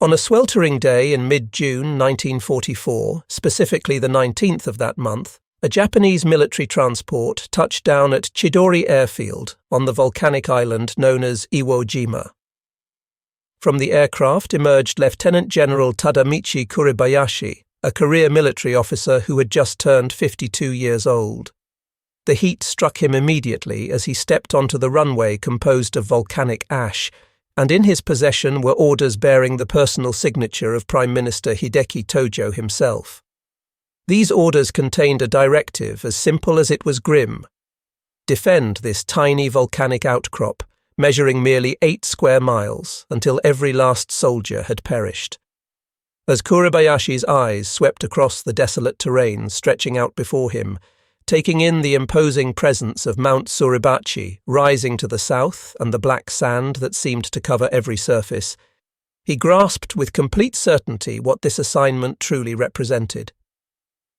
On a sweltering day in mid-June 1944, specifically the 19th of that month, a Japanese military transport touched down at Chidori Airfield on the volcanic island known as Iwo Jima. From the aircraft emerged Lieutenant General Tadamichi Kuribayashi, a career military officer who had just turned 52 years old. The heat struck him immediately as he stepped onto the runway composed of volcanic ash, and in his possession were orders bearing the personal signature of Prime Minister Hideki Tojo himself. These orders contained a directive as simple as it was grim. Defend this tiny volcanic outcrop, measuring merely 8 square miles, until every last soldier had perished. As Kuribayashi's eyes swept across the desolate terrain stretching out before him, taking in the imposing presence of Mount Suribachi rising to the south and the black sand that seemed to cover every surface, he grasped with complete certainty what this assignment truly represented.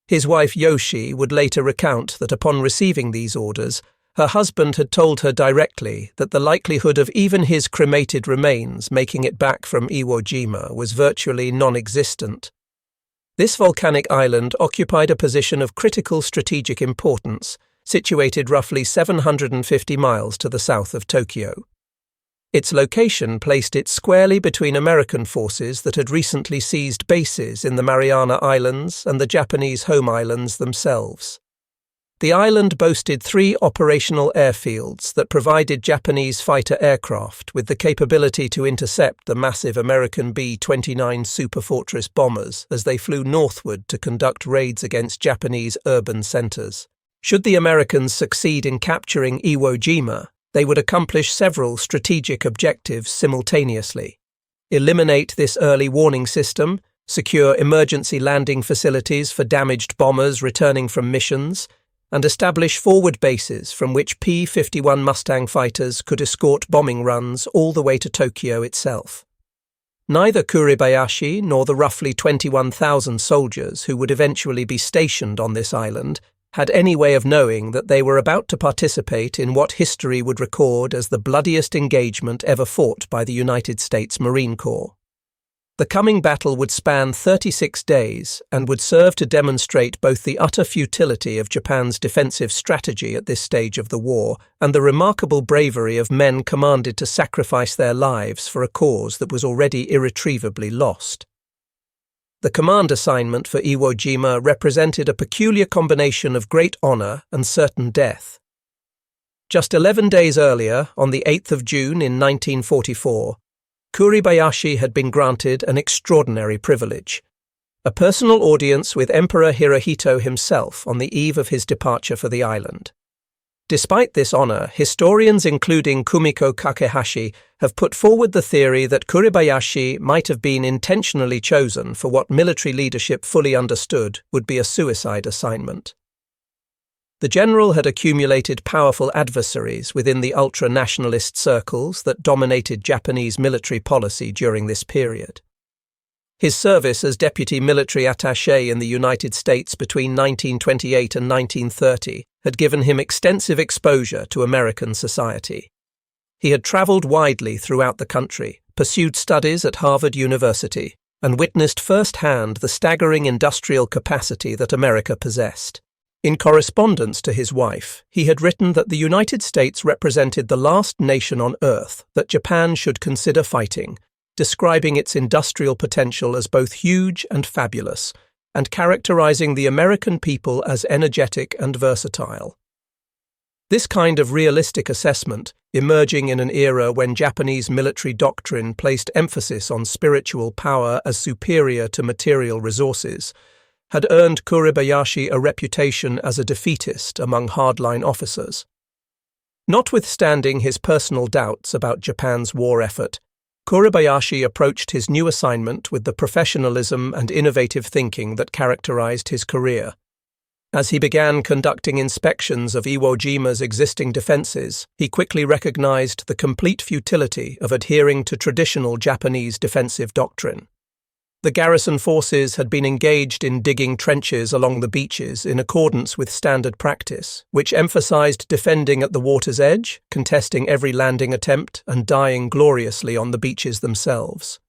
His wife Yoshi would later recount that upon receiving these orders, her husband had told her directly that the likelihood of even his cremated remains making it back from Iwo Jima was virtually non-existent. This volcanic island occupied a position of critical strategic importance, situated roughly 750 miles to the south of Tokyo. Its location placed it squarely between American forces that had recently seized bases in the Mariana Islands and the Japanese home islands themselves. The island boasted 3 operational airfields that provided Japanese fighter aircraft with the capability to intercept the massive American B-29 Superfortress bombers as they flew northward to conduct raids against Japanese urban centers. Should the Americans succeed in capturing Iwo Jima, they would accomplish several strategic objectives simultaneously: eliminate this early warning system, secure emergency landing facilities for damaged bombers returning from missions, and establish forward bases from which P-51 Mustang fighters could escort bombing runs all the way to Tokyo itself. Neither Kuribayashi nor the roughly 21,000 soldiers who would eventually be stationed on this island had any way of knowing that they were about to participate in what history would record as the bloodiest engagement ever fought by the United States Marine Corps. The coming battle would span 36 days and would serve to demonstrate both the utter futility of Japan's defensive strategy at this stage of the war and the remarkable bravery of men commanded to sacrifice their lives for a cause that was already irretrievably lost. The command assignment for Iwo Jima represented a peculiar combination of great honor and certain death. Just 11 days earlier, on the 8th of June in 1944, Kuribayashi had been granted an extraordinary privilege: a personal audience with Emperor Hirohito himself on the eve of his departure for the island. Despite this honor, historians including Kumiko Kakehashi have put forward the theory that Kuribayashi might have been intentionally chosen for what military leadership fully understood would be a suicide assignment. The general had accumulated powerful adversaries within the ultra-nationalist circles that dominated Japanese military policy during this period. His service as deputy military attaché in the United States between 1928 and 1930 had given him extensive exposure to American society. He had traveled widely throughout the country, pursued studies at Harvard University, and witnessed firsthand the staggering industrial capacity that America possessed. In correspondence to his wife, he had written that the United States represented the last nation on Earth that Japan should consider fighting, describing its industrial potential as both huge and fabulous, and characterizing the American people as energetic and versatile. This kind of realistic assessment, emerging in an era when Japanese military doctrine placed emphasis on spiritual power as superior to material resources, had earned Kuribayashi a reputation as a defeatist among hardline officers. Notwithstanding his personal doubts about Japan's war effort, Kuribayashi approached his new assignment with the professionalism and innovative thinking that characterized his career. As he began conducting inspections of Iwo Jima's existing defenses, he quickly recognized the complete futility of adhering to traditional Japanese defensive doctrine. The garrison forces had been engaged in digging trenches along the beaches in accordance with standard practice, which emphasized defending at the water's edge, contesting every landing attempt, and dying gloriously on the beaches themselves.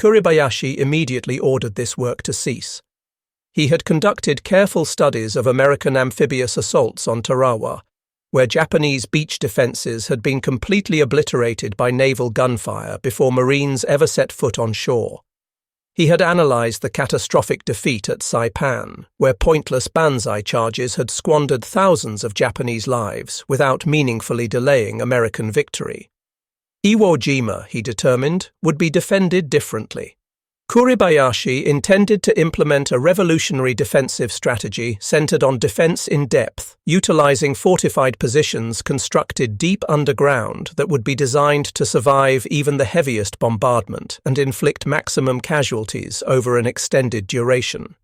Kuribayashi immediately ordered this work to cease. He had conducted careful studies of American amphibious assaults on Tarawa, where Japanese beach defenses had been completely obliterated by naval gunfire before Marines ever set foot on shore. He had analysed the catastrophic defeat at Saipan, where pointless banzai charges had squandered thousands of Japanese lives without meaningfully delaying American victory. Iwo Jima, he determined, would be defended differently. Kuribayashi intended to implement a revolutionary defensive strategy centered on defense in depth, utilizing fortified positions constructed deep underground that would be designed to survive even the heaviest bombardment and inflict maximum casualties over an extended duration.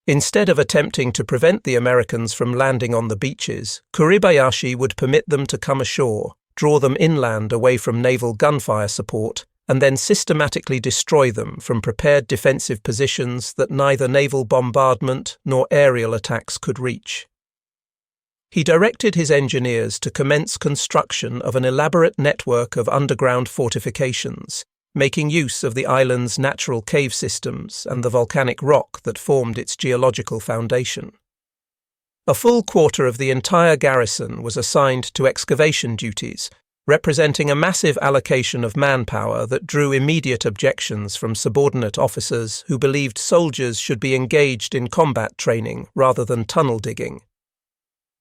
Instead of attempting to prevent the Americans from landing on the beaches, Kuribayashi would permit them to come ashore, draw them inland away from naval gunfire support, and then systematically destroy them from prepared defensive positions that neither naval bombardment nor aerial attacks could reach. He directed his engineers to commence construction of an elaborate network of underground fortifications, making use of the island's natural cave systems and the volcanic rock that formed its geological foundation. A full quarter of the entire garrison was assigned to excavation duties, representing a massive allocation of manpower that drew immediate objections from subordinate officers who believed soldiers should be engaged in combat training rather than tunnel digging.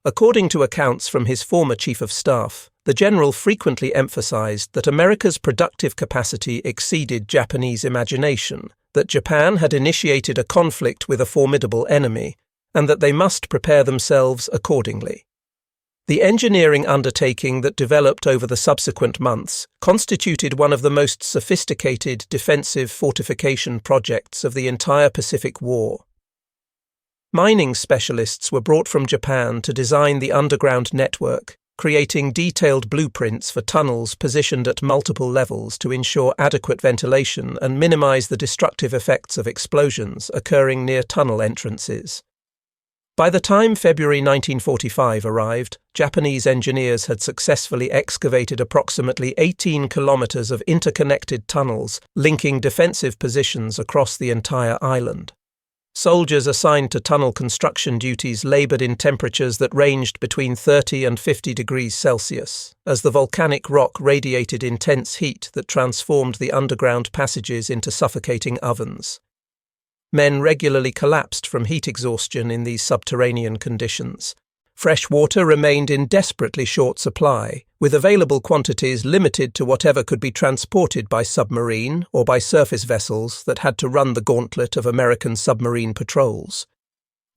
According to accounts from his former chief of staff, the general frequently emphasized that America's productive capacity exceeded Japanese imagination, that Japan had initiated a conflict with a formidable enemy, and that they must prepare themselves accordingly. The engineering undertaking that developed over the subsequent months constituted one of the most sophisticated defensive fortification projects of the entire Pacific War. Mining specialists were brought from Japan to design the underground network, creating detailed blueprints for tunnels positioned at multiple levels to ensure adequate ventilation and minimize the destructive effects of explosions occurring near tunnel entrances. By the time February 1945 arrived, Japanese engineers had successfully excavated approximately 18 kilometers of interconnected tunnels linking defensive positions across the entire island. Soldiers assigned to tunnel construction duties labored in temperatures that ranged between 30 and 50 degrees Celsius, as the volcanic rock radiated intense heat that transformed the underground passages into suffocating ovens. Men regularly collapsed from heat exhaustion in these subterranean conditions. Fresh water remained in desperately short supply, with available quantities limited to whatever could be transported by submarine or by surface vessels that had to run the gauntlet of American submarine patrols.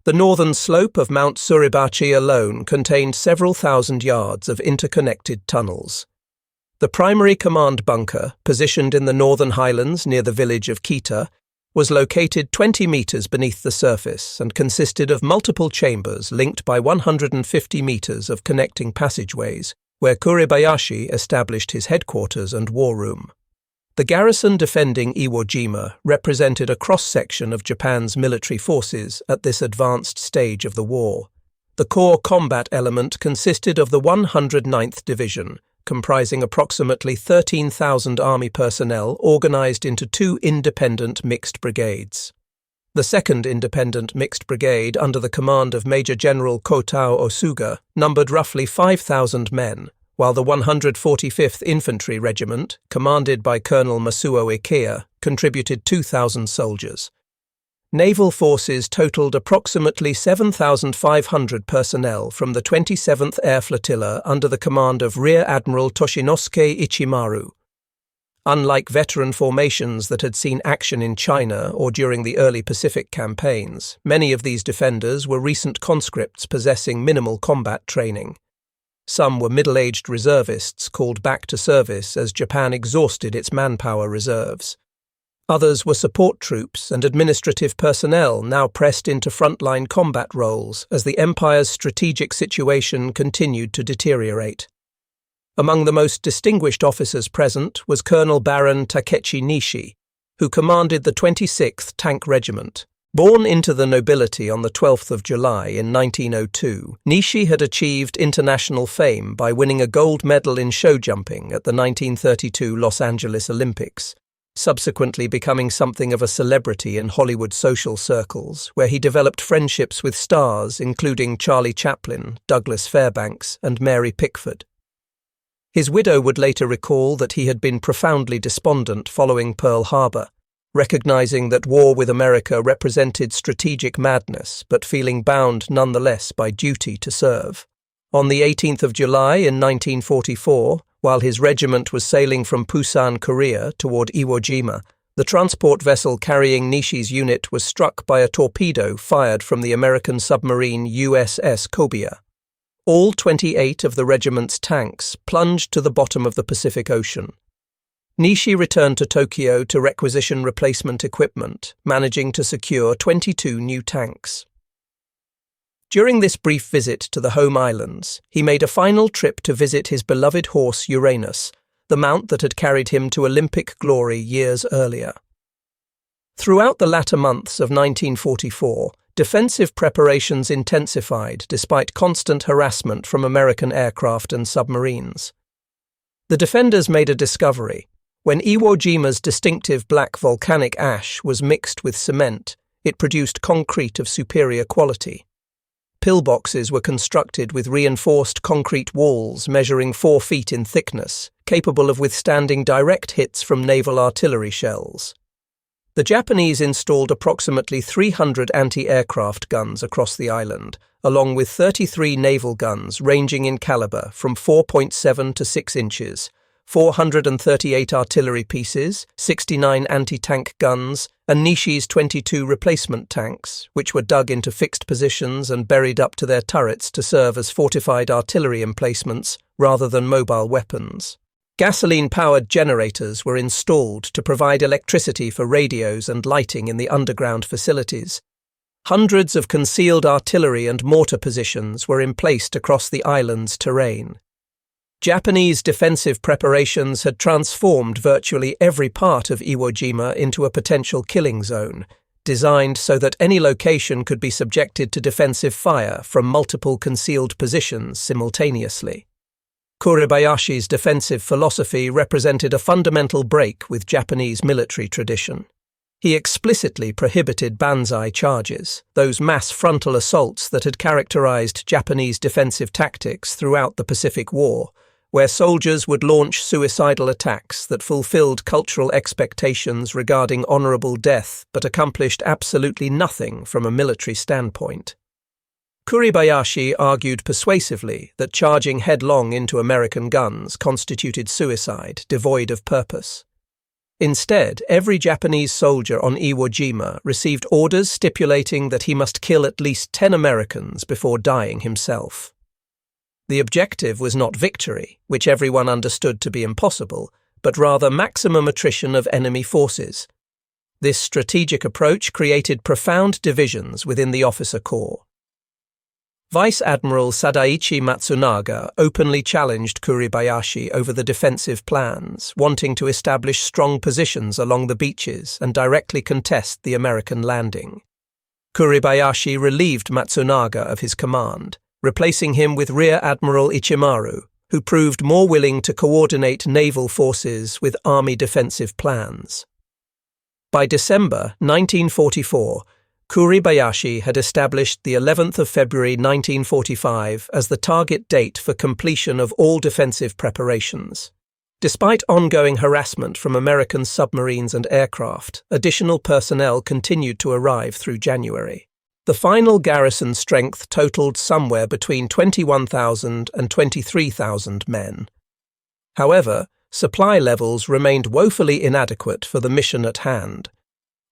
The northern slope of Mount Suribachi alone contained several thousand yards of interconnected tunnels. The primary command bunker, positioned in the northern highlands near the village of Kita, was located 20 meters beneath the surface and consisted of multiple chambers linked by 150 meters of connecting passageways, where Kuribayashi established his headquarters and war room. The garrison defending Iwo Jima represented a cross-section of Japan's military forces at this advanced stage of the war. The core combat element consisted of the 109th Division, comprising approximately 13,000 army personnel organized into two independent mixed brigades. The 2nd Independent Mixed Brigade, under the command of Major General Kotao Osuga, numbered roughly 5,000 men, while the 145th Infantry Regiment, commanded by Colonel Masuo Ikea, contributed 2,000 soldiers. Naval forces totaled approximately 7,500 personnel from the 27th Air Flotilla under the command of Rear Admiral Toshinosuke Ichimaru. Unlike veteran formations that had seen action in China or during the early Pacific campaigns, many of these defenders were recent conscripts possessing minimal combat training. Some were middle-aged reservists called back to service as Japan exhausted its manpower reserves. Others were support troops and administrative personnel now pressed into frontline combat roles as the Empire's strategic situation continued to deteriorate. Among the most distinguished officers present was Colonel Baron Takechi Nishi, who commanded the 26th Tank Regiment. Born into the nobility on the 12th of July in 1902, Nishi had achieved international fame by winning a gold medal in show jumping at the 1932 Los Angeles Olympics. subsequently becoming something of a celebrity in Hollywood social circles, where he developed friendships with stars including Charlie Chaplin, Douglas Fairbanks, and Mary Pickford. His widow would later recall that he had been profoundly despondent following Pearl Harbor, recognizing that war with America represented strategic madness, but feeling bound nonetheless by duty to serve. On the 18th of July in 1944, while his regiment was sailing from Busan, Korea, toward Iwo Jima, the transport vessel carrying Nishi's unit was struck by a torpedo fired from the American submarine USS Kobia. All 28 of the regiment's tanks plunged to the bottom of the Pacific Ocean. Nishi returned to Tokyo to requisition replacement equipment, managing to secure 22 new tanks. During this brief visit to the home islands, he made a final trip to visit his beloved horse Uranus, the mount that had carried him to Olympic glory years earlier. Throughout the latter months of 1944, defensive preparations intensified despite constant harassment from American aircraft and submarines. The defenders made a discovery. When Iwo Jima's distinctive black volcanic ash was mixed with cement, it produced concrete of superior quality. Pillboxes were constructed with reinforced concrete walls measuring 4 feet in thickness, capable of withstanding direct hits from naval artillery shells. The Japanese installed approximately 300 anti-aircraft guns across the island, along with 33 naval guns ranging in caliber from 4.7 to 6 inches, 438 artillery pieces, 69 anti-tank guns, and Nishi's 22 replacement tanks, which were dug into fixed positions and buried up to their turrets to serve as fortified artillery emplacements rather than mobile weapons. Gasoline-powered generators were installed to provide electricity for radios and lighting in the underground facilities. Hundreds of concealed artillery and mortar positions were emplaced across the island's terrain. Japanese defensive preparations had transformed virtually every part of Iwo Jima into a potential killing zone, designed so that any location could be subjected to defensive fire from multiple concealed positions simultaneously. Kuribayashi's defensive philosophy represented a fundamental break with Japanese military tradition. He explicitly prohibited banzai charges, those mass frontal assaults that had characterized Japanese defensive tactics throughout the Pacific War, where soldiers would launch suicidal attacks that fulfilled cultural expectations regarding honorable death but accomplished absolutely nothing from a military standpoint. Kuribayashi argued persuasively that charging headlong into American guns constituted suicide, devoid of purpose. Instead, every Japanese soldier on Iwo Jima received orders stipulating that he must kill at least 10 Americans before dying himself. The objective was not victory, which everyone understood to be impossible, but rather maximum attrition of enemy forces. This strategic approach created profound divisions within the officer corps. Vice Admiral Sadaichi Matsunaga openly challenged Kuribayashi over the defensive plans, wanting to establish strong positions along the beaches and directly contest the American landing. Kuribayashi relieved Matsunaga of his command, replacing him with Rear Admiral Ichimaru, who proved more willing to coordinate naval forces with army defensive plans. By December 1944, Kuribayashi had established the 11th of February 1945 as the target date for completion of all defensive preparations. Despite ongoing harassment from American submarines and aircraft, additional personnel continued to arrive through January. The final garrison strength totaled somewhere between 21,000 and 23,000 men. However, supply levels remained woefully inadequate for the mission at hand.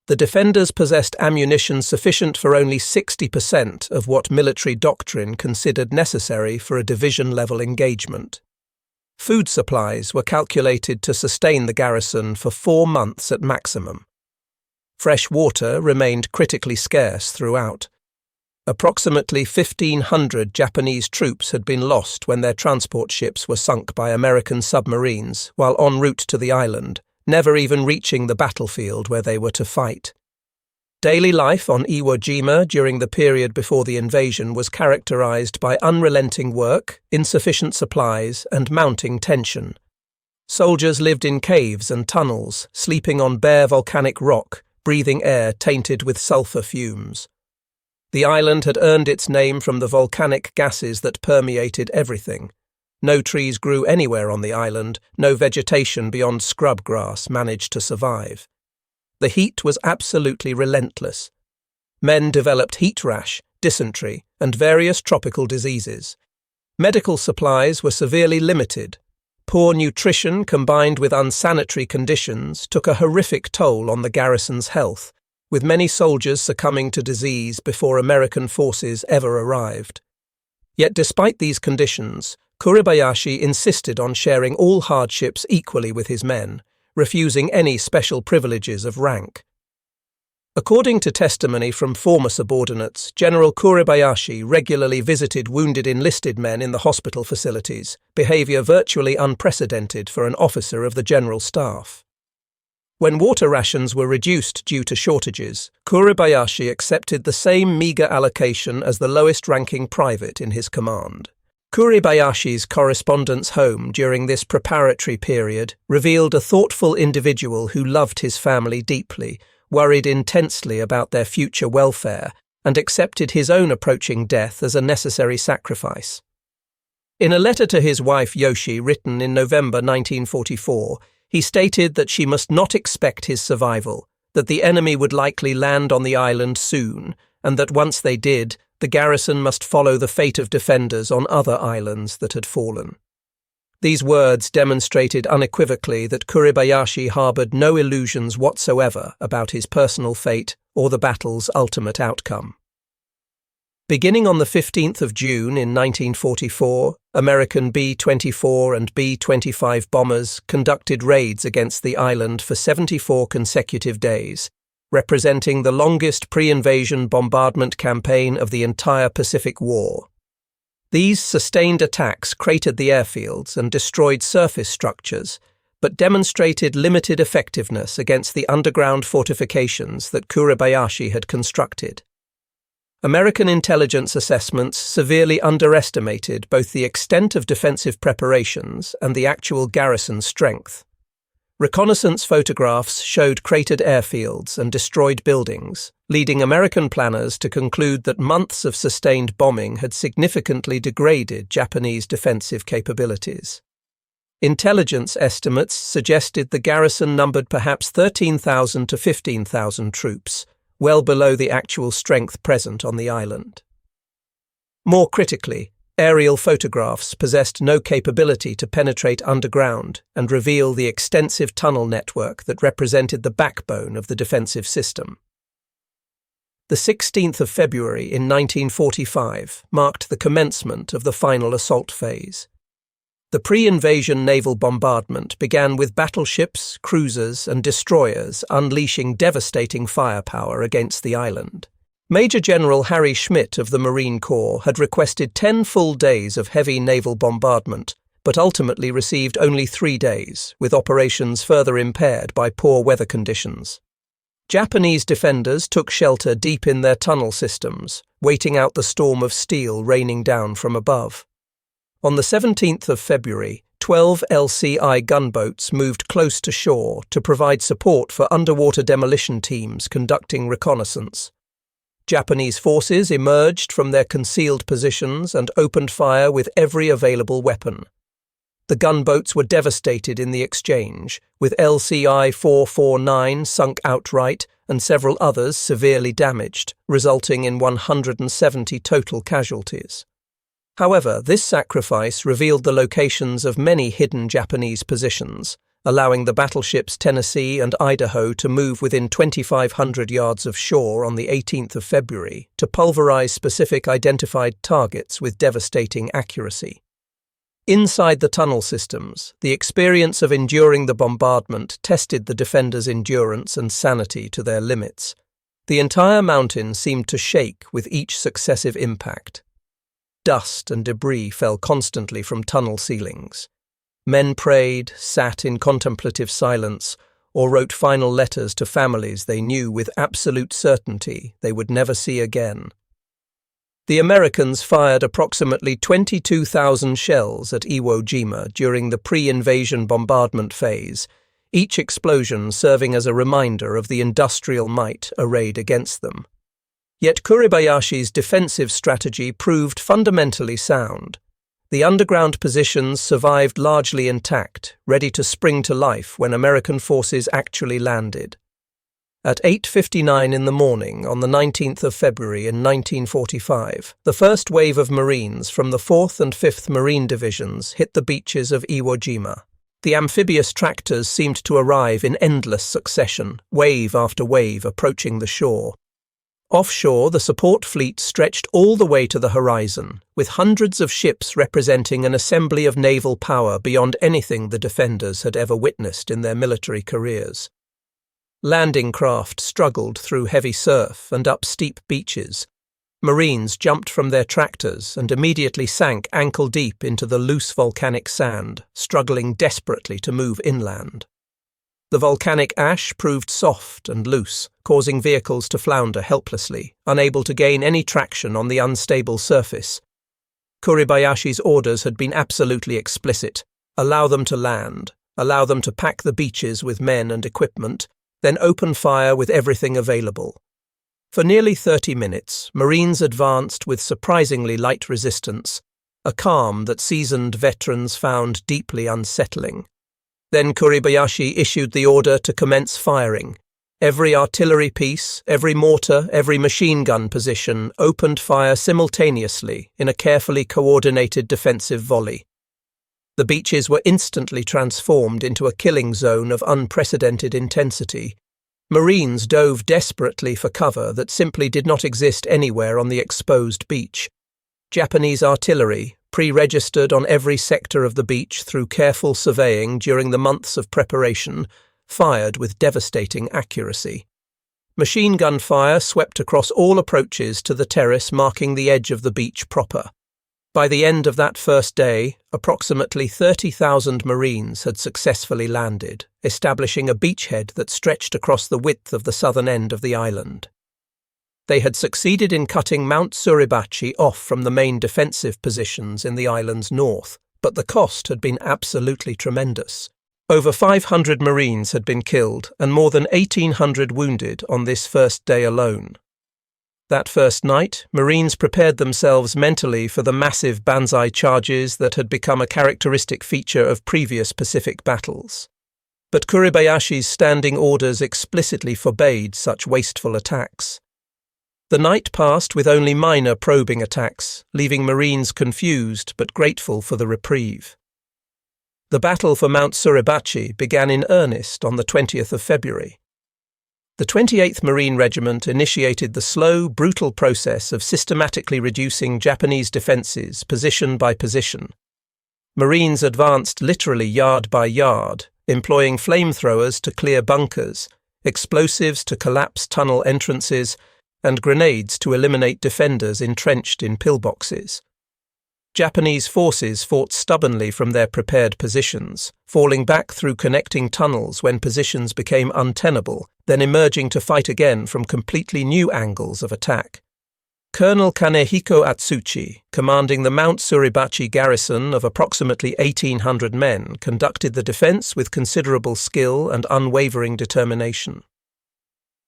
The defenders possessed ammunition sufficient for only 60% of what military doctrine considered necessary for a division-level engagement. Food supplies were calculated to sustain the garrison for 4 months at maximum. Fresh water remained critically scarce throughout. Approximately 1,500 Japanese troops had been lost when their transport ships were sunk by American submarines while en route to the island, never even reaching the battlefield where they were to fight. Daily life on Iwo Jima during the period before the invasion was characterized by unrelenting work, insufficient supplies, and mounting tension. Soldiers lived in caves and tunnels, sleeping on bare volcanic rock, breathing air tainted with sulfur fumes. The island had earned its name from the volcanic gases that permeated everything. No trees grew anywhere on the island, no vegetation beyond scrub grass managed to survive. The heat was absolutely relentless. Men developed heat rash, dysentery, and various tropical diseases. Medical supplies were severely limited. Poor nutrition combined with unsanitary conditions took a horrific toll on the garrison's health, with many soldiers succumbing to disease before American forces ever arrived. Yet despite these conditions, Kuribayashi insisted on sharing all hardships equally with his men, refusing any special privileges of rank. According to testimony from former subordinates, General Kuribayashi regularly visited wounded enlisted men in the hospital facilities, behavior virtually unprecedented for an officer of the General Staff. When water rations were reduced due to shortages, Kuribayashi accepted the same meagre allocation as the lowest-ranking private in his command. Kuribayashi's correspondence home during this preparatory period revealed a thoughtful individual who loved his family deeply, worried intensely about their future welfare, and accepted his own approaching death as a necessary sacrifice. In a letter to his wife Yoshi written in November 1944, he stated that she must not expect his survival, that the enemy would likely land on the island soon, and that once they did, the garrison must follow the fate of defenders on other islands that had fallen. These words demonstrated unequivocally that Kuribayashi harbored no illusions whatsoever about his personal fate or the battle's ultimate outcome. Beginning on the 15th of June in 1944, American B-24 and B-25 bombers conducted raids against the island for 74 consecutive days, representing the longest pre-invasion bombardment campaign of the entire Pacific War. These sustained attacks cratered the airfields and destroyed surface structures, but demonstrated limited effectiveness against the underground fortifications that Kuribayashi had constructed. American intelligence assessments severely underestimated both the extent of defensive preparations and the actual garrison strength. Reconnaissance photographs showed cratered airfields and destroyed buildings, leading American planners to conclude that months of sustained bombing had significantly degraded Japanese defensive capabilities. Intelligence estimates suggested the garrison numbered perhaps 13,000 to 15,000 troops, well below the actual strength present on the island. More critically, aerial photographs possessed no capability to penetrate underground and reveal the extensive tunnel network that represented the backbone of the defensive system. The 16th of February in 1945 marked the commencement of the final assault phase. The pre-invasion naval bombardment began with battleships, cruisers, and destroyers unleashing devastating firepower against the island. Major General Harry Schmidt of the Marine Corps had requested 10 full days of heavy naval bombardment, but ultimately received only 3 days, with operations further impaired by poor weather conditions. Japanese defenders took shelter deep in their tunnel systems, waiting out the storm of steel raining down from above. On the 17th of February, 12 LCI gunboats moved close to shore to provide support for underwater demolition teams conducting reconnaissance. Japanese forces emerged from their concealed positions and opened fire with every available weapon. The gunboats were devastated in the exchange, with LCI 449 sunk outright and several others severely damaged, resulting in 170 total casualties. However, this sacrifice revealed the locations of many hidden Japanese positions, allowing the battleships Tennessee and Idaho to move within 2,500 yards of shore on the 18th of February to pulverize specific identified targets with devastating accuracy. Inside the tunnel systems, the experience of enduring the bombardment tested the defenders' endurance and sanity to their limits. The entire mountain seemed to shake with each successive impact. Dust and debris fell constantly from tunnel ceilings. Men prayed, sat in contemplative silence, or wrote final letters to families they knew with absolute certainty they would never see again. The Americans fired approximately 22,000 shells at Iwo Jima during the pre-invasion bombardment phase, each explosion serving as a reminder of the industrial might arrayed against them. Yet Kuribayashi's defensive strategy proved fundamentally sound. The underground positions survived largely intact, ready to spring to life when American forces actually landed. At 8:59 in the morning on the 19th of February in 1945, the first wave of Marines from the 4th and 5th Marine Divisions hit the beaches of Iwo Jima. The amphibious tractors seemed to arrive in endless succession, wave after wave approaching the shore. Offshore, the support fleet stretched all the way to the horizon, with hundreds of ships representing an assembly of naval power beyond anything the defenders had ever witnessed in their military careers. Landing craft struggled through heavy surf and up steep beaches. Marines jumped from their tractors and immediately sank ankle-deep into the loose volcanic sand, struggling desperately to move inland. The volcanic ash proved soft and loose, causing vehicles to flounder helplessly, unable to gain any traction on the unstable surface. Kuribayashi's orders had been absolutely explicit: allow them to land, allow them to pack the beaches with men and equipment, then open fire with everything available. For nearly 30 minutes, Marines advanced with surprisingly light resistance, a calm that seasoned veterans found deeply unsettling. Then Kuribayashi issued the order to commence firing. Every artillery piece, every mortar, every machine gun position opened fire simultaneously in a carefully coordinated defensive volley. The beaches were instantly transformed into a killing zone of unprecedented intensity. Marines dove desperately for cover that simply did not exist anywhere on the exposed beach. Japanese artillery, pre-registered on every sector of the beach through careful surveying during the months of preparation, fired with devastating accuracy. Machine gun fire swept across all approaches to the terrace marking the edge of the beach proper. By the end of that first day, approximately 30,000 Marines had successfully landed, establishing a beachhead that stretched across the width of the southern end of the island. They had succeeded in cutting Mount Suribachi off from the main defensive positions in the island's north, but the cost had been absolutely tremendous. Over 500 Marines had been killed and more than 1,800 wounded on this first day alone. That first night, Marines prepared themselves mentally for the massive banzai charges that had become a characteristic feature of previous Pacific battles. But Kuribayashi's standing orders explicitly forbade such wasteful attacks. The night passed with only minor probing attacks, leaving Marines confused but grateful for the reprieve. The battle for Mount Suribachi began in earnest on the 20th of February. The 28th Marine Regiment initiated the slow, brutal process of systematically reducing Japanese defences position by position. Marines advanced literally yard by yard, employing flamethrowers to clear bunkers, explosives to collapse tunnel entrances, and grenades to eliminate defenders entrenched in pillboxes. Japanese forces fought stubbornly from their prepared positions, falling back through connecting tunnels when positions became untenable, then emerging to fight again from completely new angles of attack. Colonel Kanehiko Atsuchi, commanding the Mount Suribachi garrison of approximately 1,800 men, conducted the defence with considerable skill and unwavering determination.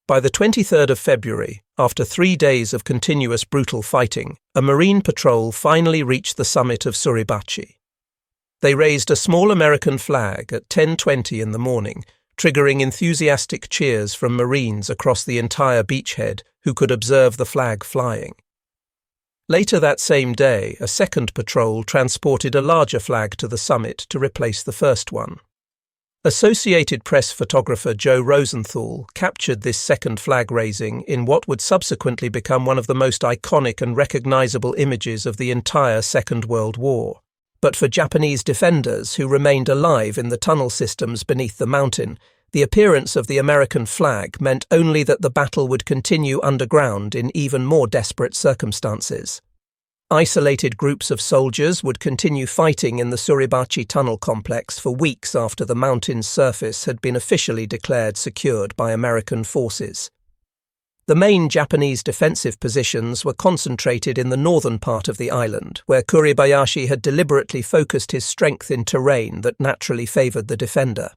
By the 23rd of February, after 3 days of continuous brutal fighting, a Marine patrol finally reached the summit of Suribachi. They raised a small American flag at 10:20 in the morning, triggering enthusiastic cheers from Marines across the entire beachhead who could observe the flag flying. Later that same day, a second patrol transported a larger flag to the summit to replace the first one. Associated Press photographer Joe Rosenthal captured this second flag raising in what would subsequently become one of the most iconic and recognizable images of the entire Second World War. But for Japanese defenders who remained alive in the tunnel systems beneath the mountain, the appearance of the American flag meant only that the battle would continue underground in even more desperate circumstances. Isolated groups of soldiers would continue fighting in the Suribachi tunnel complex for weeks after the mountain's surface had been officially declared secured by American forces. The main Japanese defensive positions were concentrated in the northern part of the island, where Kuribayashi had deliberately focused his strength in terrain that naturally favored the defender.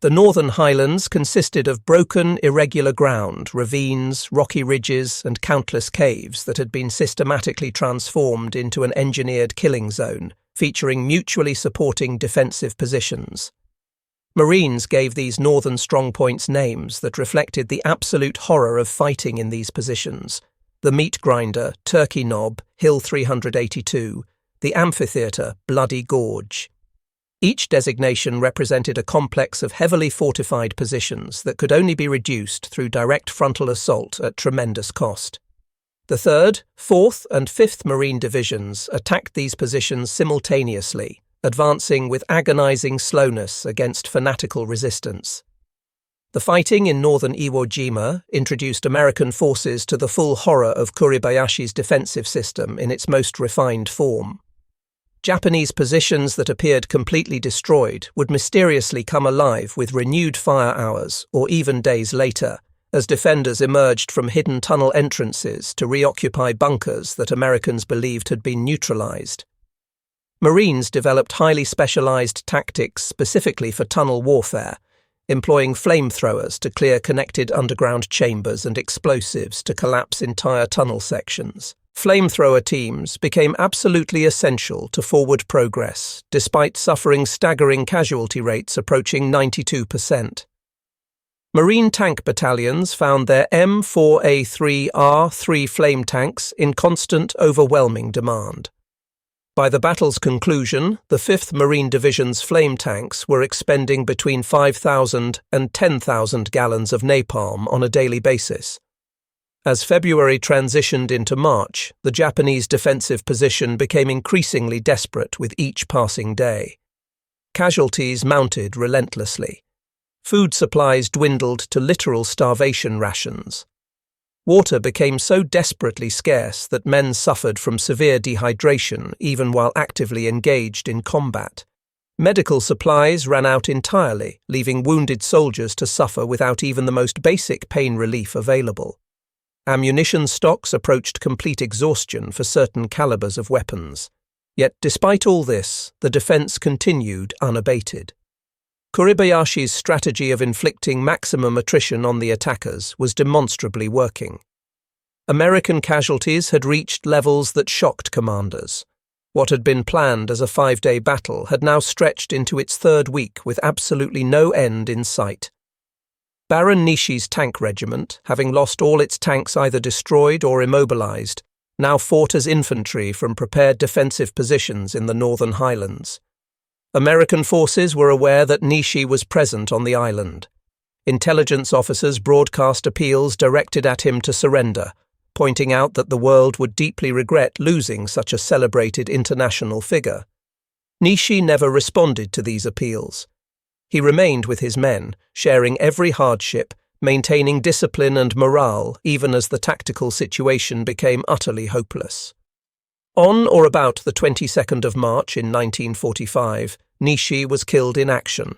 The northern highlands consisted of broken, irregular ground, ravines, rocky ridges, and countless caves that had been systematically transformed into an engineered killing zone, featuring mutually supporting defensive positions. Marines gave these northern strongpoints names that reflected the absolute horror of fighting in these positions: the Meat Grinder, Turkey Knob, Hill 382, the Amphitheatre, Bloody Gorge. Each designation represented a complex of heavily fortified positions that could only be reduced through direct frontal assault at tremendous cost. The 3rd, 4th, and 5th Marine Divisions attacked these positions simultaneously, advancing with agonizing slowness against fanatical resistance. The fighting in northern Iwo Jima introduced American forces to the full horror of Kuribayashi's defensive system in its most refined form. Japanese positions that appeared completely destroyed would mysteriously come alive with renewed fire hours or even days later, as defenders emerged from hidden tunnel entrances to reoccupy bunkers that Americans believed had been neutralized. Marines developed highly specialized tactics specifically for tunnel warfare, employing flamethrowers to clear connected underground chambers and explosives to collapse entire tunnel sections. Flamethrower teams became absolutely essential to forward progress, despite suffering staggering casualty rates approaching 92%. Marine tank battalions found their M4A3R3 flame tanks in constant, overwhelming demand. By the battle's conclusion, the 5th Marine Division's flame tanks were expending between 5,000 and 10,000 gallons of napalm on a daily basis. As February transitioned into March, the Japanese defensive position became increasingly desperate with each passing day. Casualties mounted relentlessly. Food supplies dwindled to literal starvation rations. Water became so desperately scarce that men suffered from severe dehydration even while actively engaged in combat. Medical supplies ran out entirely, leaving wounded soldiers to suffer without even the most basic pain relief available. Ammunition stocks approached complete exhaustion for certain calibers of weapons. Yet despite all this, the defense continued unabated. Kuribayashi's strategy of inflicting maximum attrition on the attackers was demonstrably working. American casualties had reached levels that shocked commanders. What had been planned as a 5-day battle had now stretched into its 3rd week with absolutely no end in sight. Baron Nishi's tank regiment, having lost all its tanks either destroyed or immobilized, now fought as infantry from prepared defensive positions in the northern highlands. American forces were aware that Nishi was present on the island. Intelligence officers broadcast appeals directed at him to surrender, pointing out that the world would deeply regret losing such a celebrated international figure. Nishi never responded to these appeals. He remained with his men, sharing every hardship, maintaining discipline and morale even as the tactical situation became utterly hopeless. On or about the 22nd of March in 1945, Nishi was killed in action.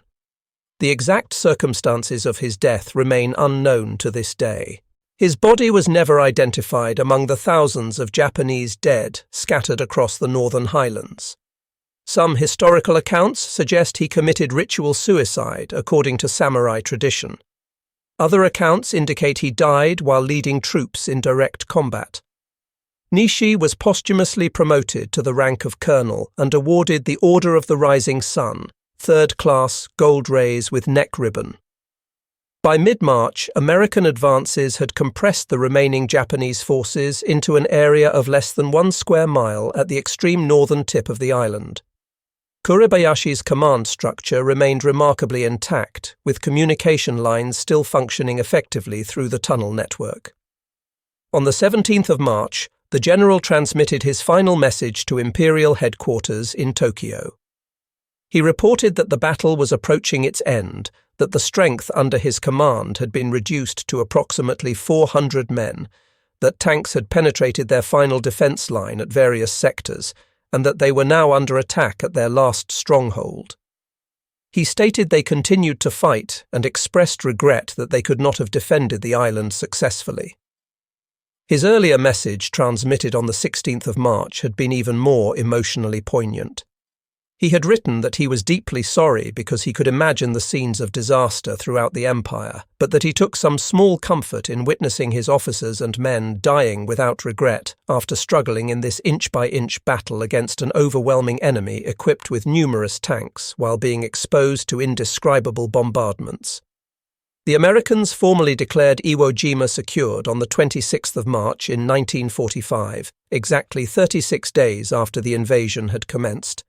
The exact circumstances of his death remain unknown to this day. His body was never identified among the thousands of Japanese dead scattered across the northern highlands. Some historical accounts suggest he committed ritual suicide according to samurai tradition. Other accounts indicate he died while leading troops in direct combat. Nishi was posthumously promoted to the rank of colonel and awarded the Order of the Rising Sun, 3rd class, gold rays with neck ribbon. By mid-March, American advances had compressed the remaining Japanese forces into an area of less than 1 square mile at the extreme northern tip of the island. Kuribayashi's command structure remained remarkably intact, with communication lines still functioning effectively through the tunnel network. On the 17th of March, the general transmitted his final message to Imperial headquarters in Tokyo. He reported that the battle was approaching its end, that the strength under his command had been reduced to approximately 400 men, that tanks had penetrated their final defense line at various sectors, and that they were now under attack at their last stronghold. He stated they continued to fight and expressed regret that they could not have defended the island successfully. His earlier message, transmitted on the 16th of March, had been even more emotionally poignant. He had written that he was deeply sorry because he could imagine the scenes of disaster throughout the empire, but that he took some small comfort in witnessing his officers and men dying without regret after struggling in this inch-by-inch battle against an overwhelming enemy equipped with numerous tanks while being exposed to indescribable bombardments. The Americans formally declared Iwo Jima secured on the 26th of March in 1945, exactly 36 days after the invasion had commenced.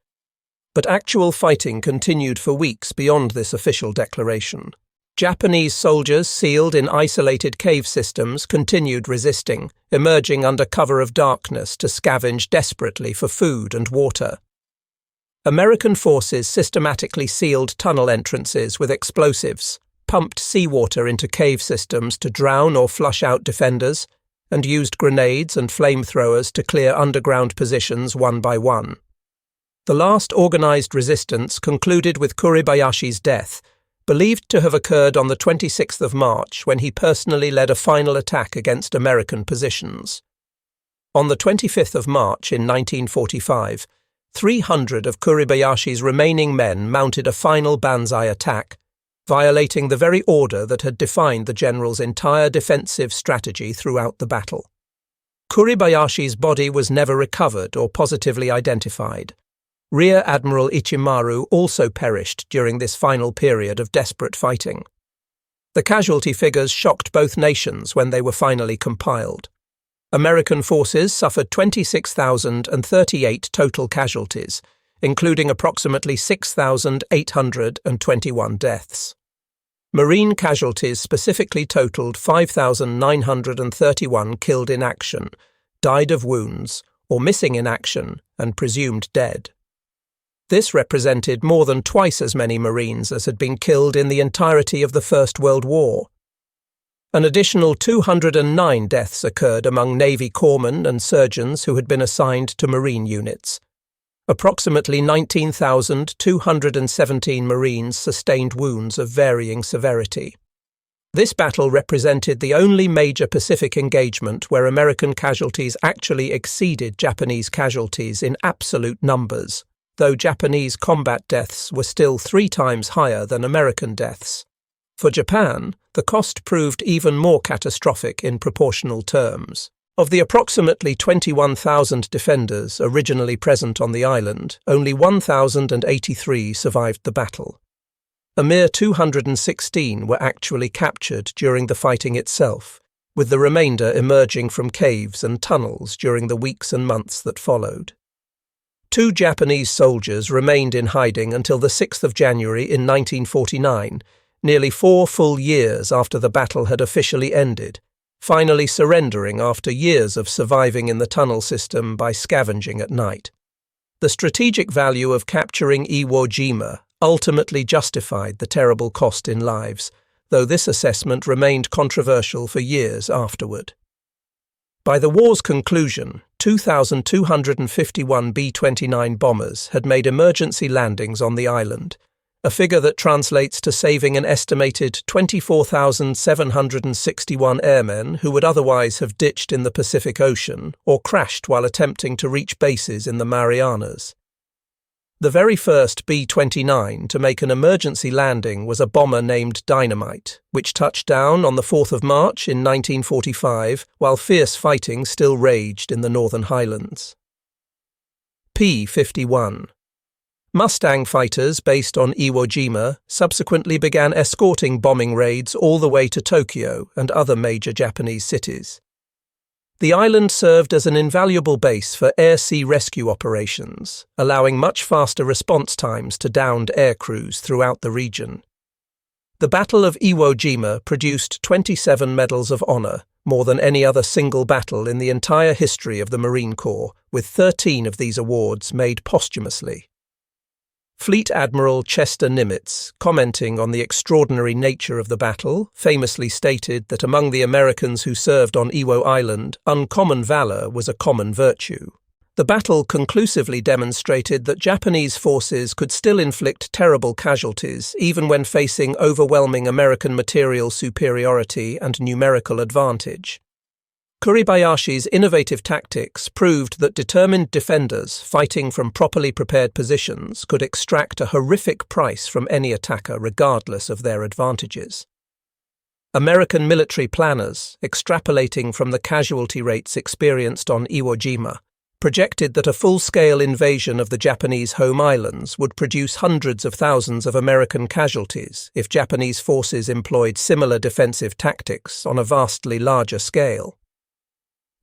But actual fighting continued for weeks beyond this official declaration. Japanese soldiers sealed in isolated cave systems continued resisting, emerging under cover of darkness to scavenge desperately for food and water. American forces systematically sealed tunnel entrances with explosives, pumped seawater into cave systems to drown or flush out defenders, and used grenades and flamethrowers to clear underground positions one by one. The last organized resistance concluded with Kuribayashi's death, believed to have occurred on the 26th of March when he personally led a final attack against American positions. On the 25th of March in 1945, 300 of Kuribayashi's remaining men mounted a final banzai attack, violating the very order that had defined the general's entire defensive strategy throughout the battle. Kuribayashi's body was never recovered or positively identified. Rear Admiral Ichimaru also perished during this final period of desperate fighting. The casualty figures shocked both nations when they were finally compiled. American forces suffered 26,038 total casualties, including approximately 6,821 deaths. Marine casualties specifically totaled 5,931 killed in action, died of wounds, or missing in action and presumed dead. This represented more than twice as many Marines as had been killed in the entirety of the First World War. An additional 209 deaths occurred among Navy corpsmen and surgeons who had been assigned to Marine units. Approximately 19,217 Marines sustained wounds of varying severity. This battle represented the only major Pacific engagement where American casualties actually exceeded Japanese casualties in absolute numbers, though Japanese combat deaths were still 3 times higher than American deaths. For Japan, the cost proved even more catastrophic in proportional terms. Of the approximately 21,000 defenders originally present on the island, only 1,083 survived the battle. A mere 216 were actually captured during the fighting itself, with the remainder emerging from caves and tunnels during the weeks and months that followed. 2 Japanese soldiers remained in hiding until the 6th of January in 1949, nearly 4 full years after the battle had officially ended, finally surrendering after years of surviving in the tunnel system by scavenging at night. The strategic value of capturing Iwo Jima ultimately justified the terrible cost in lives, though this assessment remained controversial for years afterward. By the war's conclusion, 2,251 B-29 bombers had made emergency landings on the island, a figure that translates to saving an estimated 24,761 airmen who would otherwise have ditched in the Pacific Ocean or crashed while attempting to reach bases in the Marianas. The very first B-29 to make an emergency landing was a bomber named Dynamite, which touched down on the 4th of March in 1945 while fierce fighting still raged in the Northern Highlands. P-51. Mustang fighters based on Iwo Jima subsequently began escorting bombing raids all the way to Tokyo and other major Japanese cities. The island served as an invaluable base for air-sea rescue operations, allowing much faster response times to downed air crews throughout the region. The Battle of Iwo Jima produced 27 Medals of Honor, more than any other single battle in the entire history of the Marine Corps, with 13 of these awards made posthumously. Fleet Admiral Chester Nimitz, commenting on the extraordinary nature of the battle, famously stated that among the Americans who served on Iwo Island, uncommon valor was a common virtue. The battle conclusively demonstrated that Japanese forces could still inflict terrible casualties even when facing overwhelming American material superiority and numerical advantage. Kuribayashi's innovative tactics proved that determined defenders fighting from properly prepared positions could extract a horrific price from any attacker regardless of their advantages. American military planners, extrapolating from the casualty rates experienced on Iwo Jima, projected that a full-scale invasion of the Japanese home islands would produce hundreds of thousands of American casualties if Japanese forces employed similar defensive tactics on a vastly larger scale.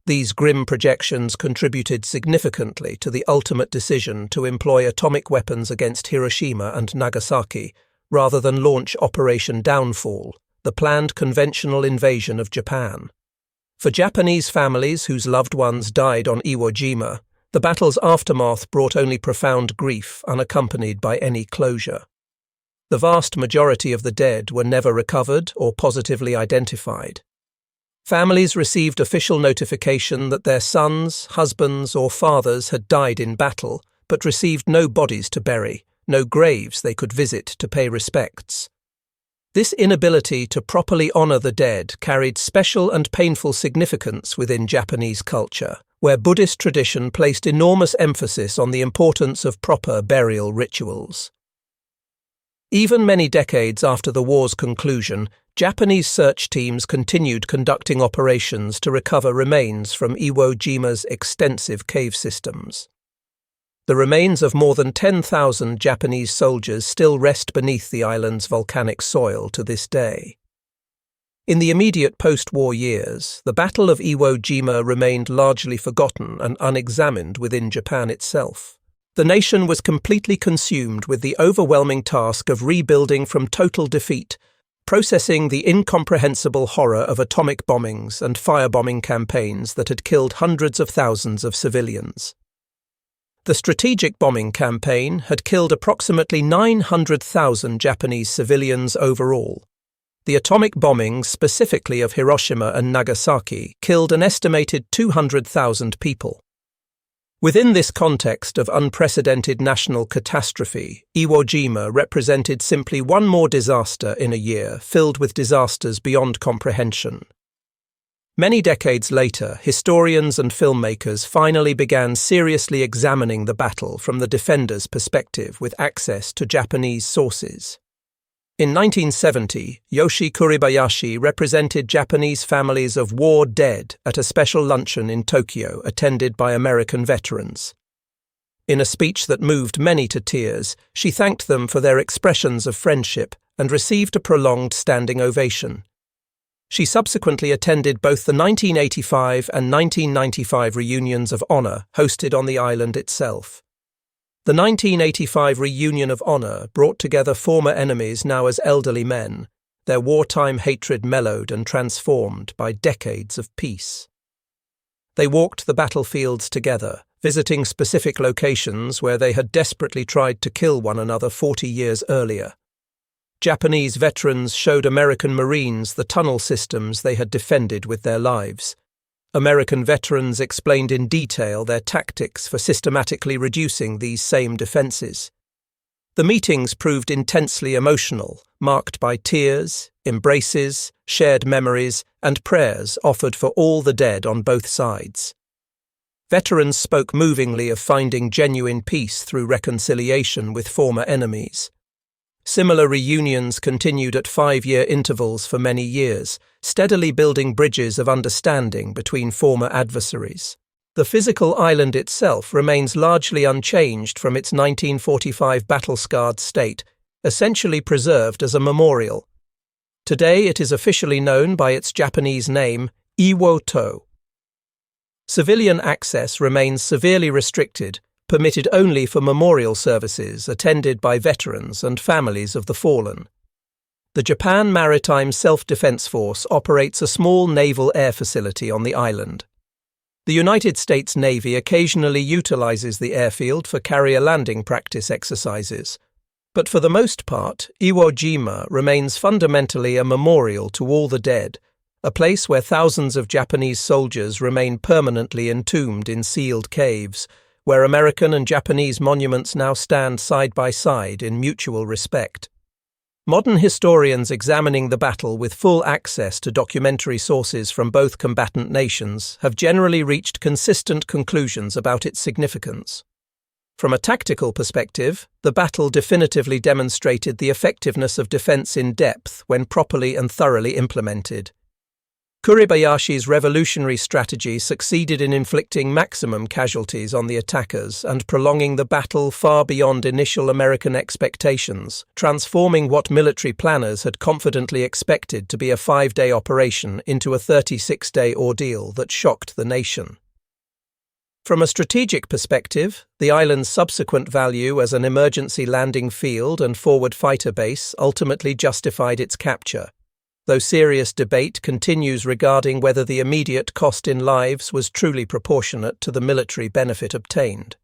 These grim projections contributed significantly to the ultimate decision to employ atomic weapons against Hiroshima and Nagasaki rather than launch Operation Downfall, the planned conventional invasion of Japan. For Japanese families whose loved ones died on Iwo Jima, the battle's aftermath brought only profound grief unaccompanied by any closure. The vast majority of the dead were never recovered or positively identified. Families received official notification that their sons, husbands, or fathers had died in battle, but received no bodies to bury, no graves they could visit to pay respects. This inability to properly honor the dead carried special and painful significance within Japanese culture, where Buddhist tradition placed enormous emphasis on the importance of proper burial rituals. Even many decades after the war's conclusion, Japanese search teams continued conducting operations to recover remains from Iwo Jima's extensive cave systems. The remains of more than 10,000 Japanese soldiers still rest beneath the island's volcanic soil to this day. In the immediate post-war years, the Battle of Iwo Jima remained largely forgotten and unexamined within Japan itself. The nation was completely consumed with the overwhelming task of rebuilding from total defeat, processing the incomprehensible horror of atomic bombings and firebombing campaigns that had killed hundreds of thousands of civilians. The strategic bombing campaign had killed approximately 900,000 Japanese civilians overall. The atomic bombings, specifically of Hiroshima and Nagasaki, killed an estimated 200,000 people. Within this context of unprecedented national catastrophe, Iwo Jima represented simply one more disaster in a year filled with disasters beyond comprehension. Many decades later, historians and filmmakers finally began seriously examining the battle from the defenders' perspective with access to Japanese sources. In 1970, Yoshi Kuribayashi represented Japanese families of war dead at a special luncheon in Tokyo attended by American veterans. In a speech that moved many to tears, she thanked them for their expressions of friendship and received a prolonged standing ovation. She subsequently attended both the 1985 and 1995 reunions of honor hosted on the island itself. The 1985 reunion of honor brought together former enemies now as elderly men, their wartime hatred mellowed and transformed by decades of peace. They walked the battlefields together, visiting specific locations where they had desperately tried to kill one another 40 years earlier. Japanese veterans showed American Marines the tunnel systems they had defended with their lives. American veterans explained in detail their tactics for systematically reducing these same defenses. The meetings proved intensely emotional, marked by tears, embraces, shared memories, and prayers offered for all the dead on both sides. Veterans spoke movingly of finding genuine peace through reconciliation with former enemies. Similar reunions continued at 5-year intervals for many years, steadily building bridges of understanding between former adversaries. The physical island itself remains largely unchanged from its 1945 battle-scarred state, essentially preserved as a memorial. Today it is officially known by its Japanese name, Iwo-to. Civilian access remains severely restricted, permitted only for memorial services attended by veterans and families of the fallen. The Japan Maritime Self-Defense Force operates a small naval air facility on the island. The United States Navy occasionally utilizes the airfield for carrier landing practice exercises, but for the most part, Iwo Jima remains fundamentally a memorial to all the dead, a place where thousands of Japanese soldiers remain permanently entombed in sealed caves, where American and Japanese monuments now stand side by side in mutual respect. Modern historians examining the battle with full access to documentary sources from both combatant nations have generally reached consistent conclusions about its significance. From a tactical perspective, the battle definitively demonstrated the effectiveness of defense in depth when properly and thoroughly implemented. Kuribayashi's revolutionary strategy succeeded in inflicting maximum casualties on the attackers and prolonging the battle far beyond initial American expectations, transforming what military planners had confidently expected to be a 5-day operation into a 36-day ordeal that shocked the nation. From a strategic perspective, the island's subsequent value as an emergency landing field and forward fighter base ultimately justified its capture, though serious debate continues regarding whether the immediate cost in lives was truly proportionate to the military benefit obtained.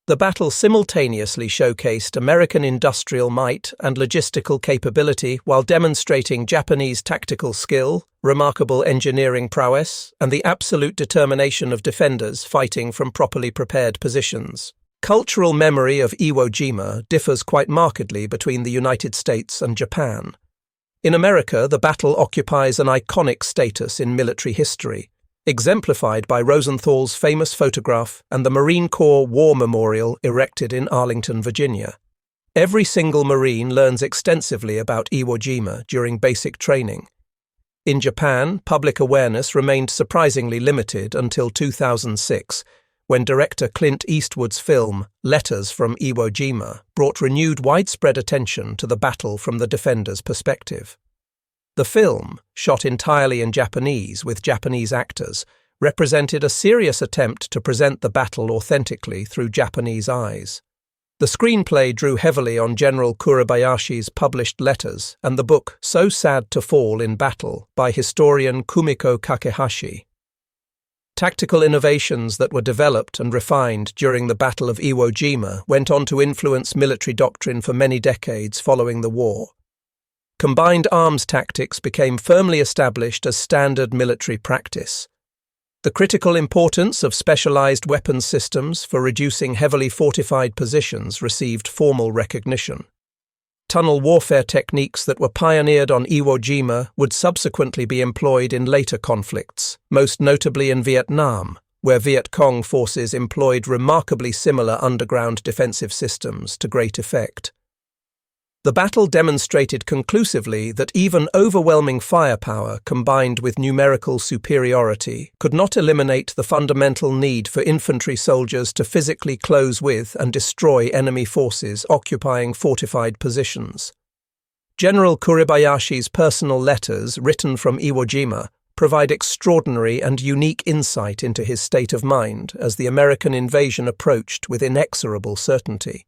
The battle simultaneously showcased American industrial might and logistical capability while demonstrating Japanese tactical skill, remarkable engineering prowess, and the absolute determination of defenders fighting from properly prepared positions. Cultural memory of Iwo Jima differs quite markedly between the United States and Japan. In America, the battle occupies an iconic status in military history, exemplified by Rosenthal's famous photograph and the Marine Corps War Memorial erected in Arlington, Virginia. Every single Marine learns extensively about Iwo Jima during basic training. In Japan, public awareness remained surprisingly limited until 2006, when director Clint Eastwood's film Letters from Iwo Jima brought renewed widespread attention to the battle from the defenders' perspective. The film, shot entirely in Japanese with Japanese actors, represented a serious attempt to present the battle authentically through Japanese eyes. The screenplay drew heavily on General Kuribayashi's published letters and the book So Sad to Fall in Battle by historian Kumiko Kakehashi. Tactical innovations that were developed and refined during the Battle of Iwo Jima went on to influence military doctrine for many decades following the war. Combined arms tactics became firmly established as standard military practice. The critical importance of specialized weapons systems for reducing heavily fortified positions received formal recognition. Tunnel warfare techniques that were pioneered on Iwo Jima would subsequently be employed in later conflicts, most notably in Vietnam, where Viet Cong forces employed remarkably similar underground defensive systems to great effect. The battle demonstrated conclusively that even overwhelming firepower combined with numerical superiority could not eliminate the fundamental need for infantry soldiers to physically close with and destroy enemy forces occupying fortified positions. General Kuribayashi's personal letters written from Iwo Jima provide extraordinary and unique insight into his state of mind as the American invasion approached with inexorable certainty.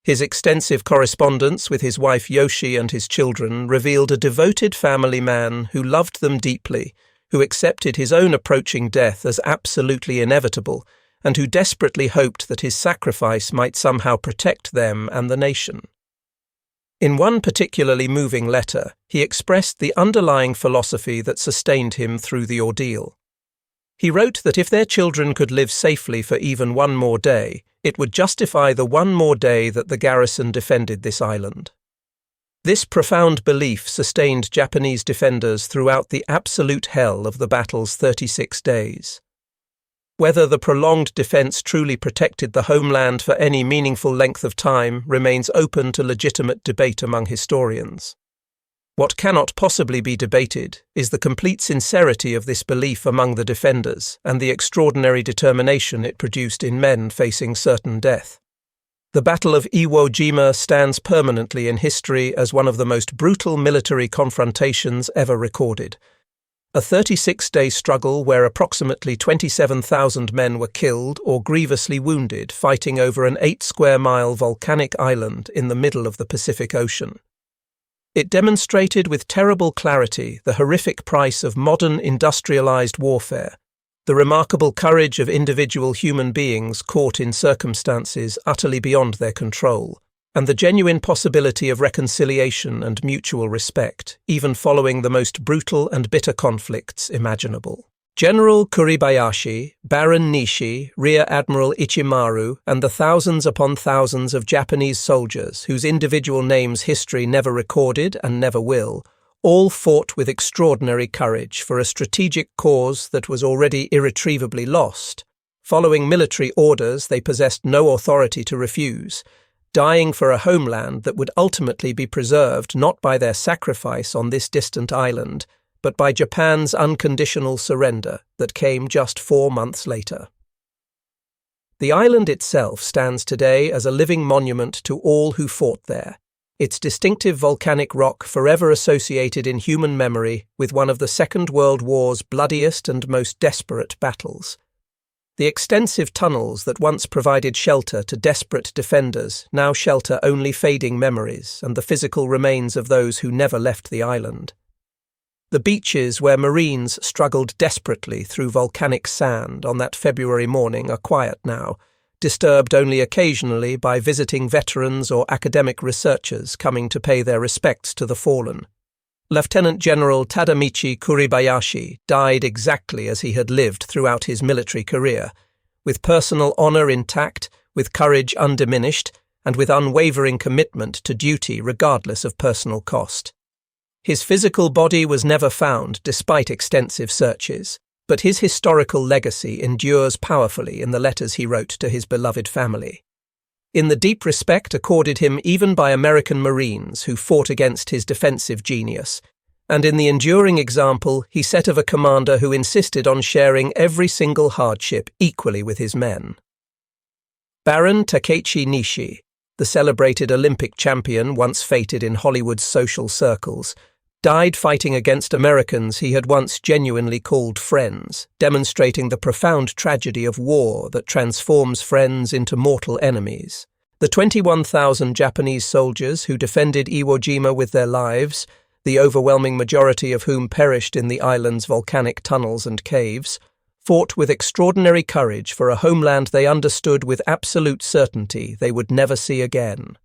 His extensive correspondence with his wife Yoshi and his children revealed a devoted family man who loved them deeply, who accepted his own approaching death as absolutely inevitable, and who desperately hoped that his sacrifice might somehow protect them and the nation. In one particularly moving letter, he expressed the underlying philosophy that sustained him through the ordeal. He wrote that if their children could live safely for even one more day, it would justify the one more day that the garrison defended this island. This profound belief sustained Japanese defenders throughout the absolute hell of the battle's 36 days. Whether the prolonged defense truly protected the homeland for any meaningful length of time remains open to legitimate debate among historians. What cannot possibly be debated is the complete sincerity of this belief among the defenders and the extraordinary determination it produced in men facing certain death. The Battle of Iwo Jima stands permanently in history as one of the most brutal military confrontations ever recorded. A 36-day struggle where approximately 27,000 men were killed or grievously wounded fighting over an 8-square-mile volcanic island in the middle of the Pacific Ocean. It demonstrated with terrible clarity the horrific price of modern industrialized warfare, the remarkable courage of individual human beings caught in circumstances utterly beyond their control, and the genuine possibility of reconciliation and mutual respect, even following the most brutal and bitter conflicts imaginable. General Kuribayashi, Baron Nishi, Rear Admiral Ichimaru, and the thousands upon thousands of Japanese soldiers whose individual names history never recorded and never will, all fought with extraordinary courage for a strategic cause that was already irretrievably lost. Following military orders they possessed no authority to refuse, dying for a homeland that would ultimately be preserved not by their sacrifice on this distant island, but by Japan's unconditional surrender that came just 4 months later. The island itself stands today as a living monument to all who fought there, its distinctive volcanic rock forever associated in human memory with one of the Second World War's bloodiest and most desperate battles. The extensive tunnels that once provided shelter to desperate defenders now shelter only fading memories and the physical remains of those who never left the island. The beaches where Marines struggled desperately through volcanic sand on that February morning are quiet now, disturbed only occasionally by visiting veterans or academic researchers coming to pay their respects to the fallen. Lieutenant General Tadamichi Kuribayashi died exactly as he had lived throughout his military career, with personal honor intact, with courage undiminished, and with unwavering commitment to duty regardless of personal cost. His physical body was never found despite extensive searches, but his historical legacy endures powerfully in the letters he wrote to his beloved family. In the deep respect accorded him even by American Marines who fought against his defensive genius, and in the enduring example he set of a commander who insisted on sharing every single hardship equally with his men. Baron Takechi Nishi, the celebrated Olympic champion once feted in Hollywood's social circles, died fighting against Americans he had once genuinely called friends, demonstrating the profound tragedy of war that transforms friends into mortal enemies. The 21,000 Japanese soldiers who defended Iwo Jima with their lives, the overwhelming majority of whom perished in the island's volcanic tunnels and caves, fought with extraordinary courage for a homeland they understood with absolute certainty they would never see again.